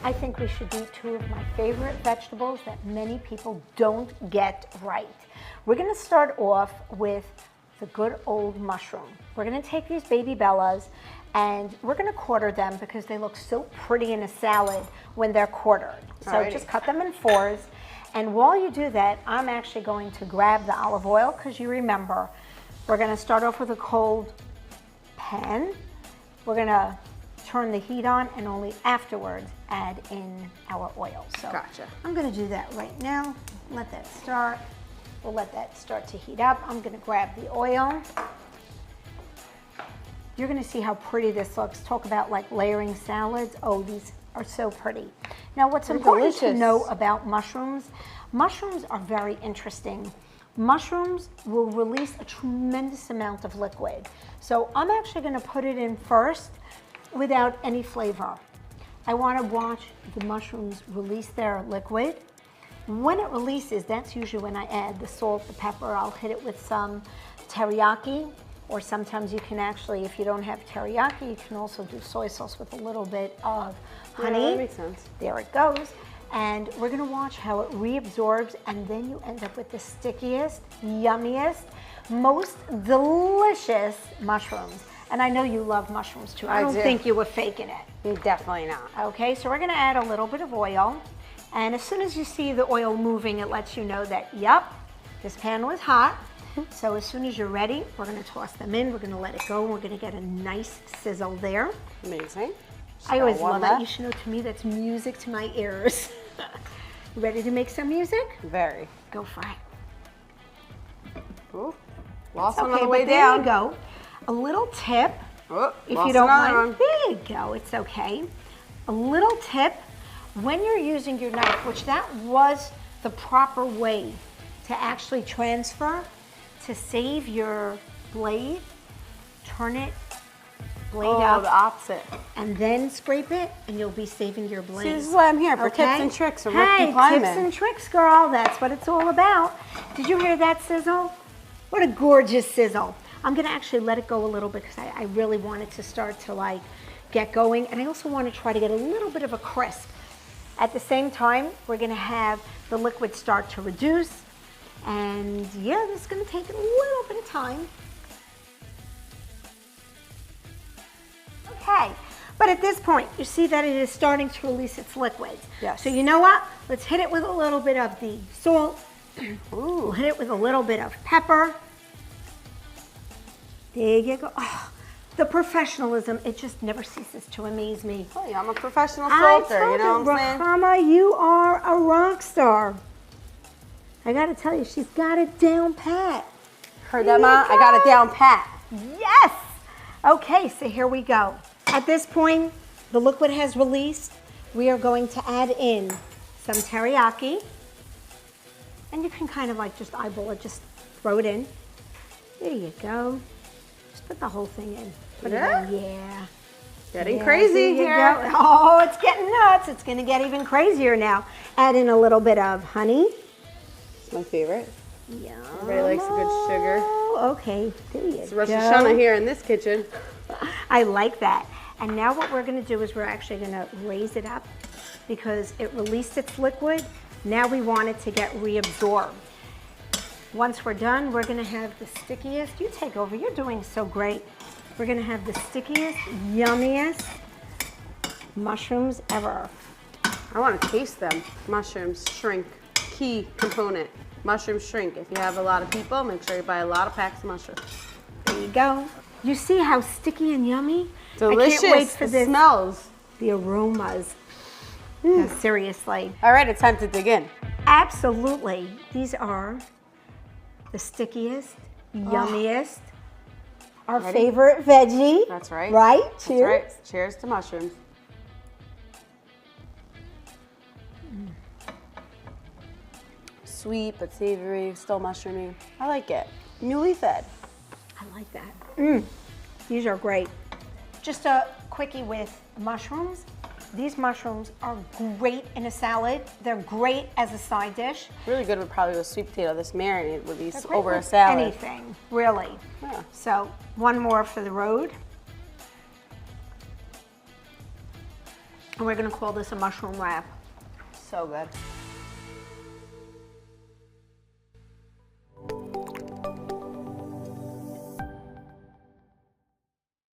I think we should eat two of my favorite vegetables that many people don't get right. We're gonna start off with the good old mushroom. We're gonna take these baby bellas and we're gonna quarter them because they look so pretty in a salad when they're quartered. So Alrighty. just cut them in fours. And while you do that, I'm actually going to grab the olive oil because you remember, we're gonna start off with a cold pan. We're gonna turn the heat on and only afterwards add in our oil. So Gotcha. I'm gonna do that right now. Let that start. We'll let that start to heat up. I'm gonna grab the oil. You're gonna see how pretty this looks. Talk about like layering salads. Oh, these are so pretty. Now what's important to know about mushrooms, mushrooms are very interesting. Mushrooms will release a tremendous amount of liquid. So I'm actually gonna put it in first without any flavor. I wanna watch the mushrooms release their liquid. When it releases, that's usually when I add the salt, the pepper. I'll hit it with some teriyaki, or sometimes you can actually, if you don't have teriyaki, you can also do soy sauce with a little bit of honey. Yeah, that makes sense. There it goes. And we're gonna watch how it reabsorbs, and then you end up with the stickiest, yummiest, most delicious mushrooms. And I know you love mushrooms too. I don't think you were faking it. Definitely not. Okay, so we're gonna add a little bit of oil. And as soon as you see the oil moving, it lets you know that, yep, this pan was hot. So as soon as you're ready, we're gonna toss them in. We're gonna let it go. And we're gonna get a nice sizzle there. Amazing. I always love that. You should know, to me, that's music to my ears. You ready to make some music? Very. Go for it. Ooh, lost one on Okay, the way but there down. you go. A little tip, Oh, if lost you don't another mind. one. There you go, it's okay. A little tip, when you're using your knife, which that was the proper way to actually transfer, to save your blade, turn it blade Oh, the up opposite. and then scrape it, and you'll be saving your blade. See, this is why I'm here, for tips Okay? and tricks from Hey, Ricky Kleiman. tips and tricks, girl. That's what it's all about. Did you hear that sizzle? What a gorgeous sizzle. I'm gonna actually let it go a little bit because I really want it to start to like get going. And I also want to try to get a little bit of a crisp. At the same time, we're gonna have the liquid start to reduce. And yeah, this is gonna take a little bit of time. Okay, but at this point, you see that it is starting to release its liquids. Yes. So you know what? Let's hit it with a little bit of the salt. Ooh. We'll hit it with a little bit of pepper. There you go. Oh, the professionalism, it just never ceases to amaze me. Oh, yeah, I'm a professional I salter, told you know what I'm saying? Rahama, you are a rock star. I gotta tell you, she's got it down pat. Heard that, Ma? I got it down pat. Yes! Okay, so here we go. At this point, the liquid has released. We are going to add in some teriyaki. And you can kind of like just eyeball it, just throw it in. There you go. Just put the whole thing in. Put it in, yeah. Getting Yeah, crazy there you here. go. Oh, it's getting nuts. It's gonna get even crazier now. Add in a little bit of honey. It's my favorite. Yeah. Everybody likes a good sugar. Okay, there you It's go. Rosh Hashanah here in this kitchen. I like that. And now what we're gonna do is we're actually gonna raise it up because it released its liquid. Now we want it to get reabsorbed. Once we're done, we're gonna have the stickiest, you take over, you're doing so great. We're gonna have the stickiest, yummiest mushrooms ever. I want to taste them. Mushrooms shrink. Key component. Mushrooms shrink. If you have a lot of people, make sure you buy a lot of packs of mushrooms. There you go. You see how sticky and yummy? Delicious. I can't wait for It this. smells. The aromas. No, seriously. All right, it's time to dig in. Absolutely. These are the stickiest, yummiest, our Ready? favorite veggie. That's right. Right? That's Cheers. right. Cheers to mushrooms. Sweet but savory, still mushroomy. I like it. Newlyfed. I like that. These are great. Just a quickie with mushrooms. These mushrooms are great in a salad. They're great as a side dish. Really good with probably with sweet potato. This marinade would be They're great over a with salad. anything, really. Yeah. So one more for the road. And we're gonna call this a mushroom wrap. So good.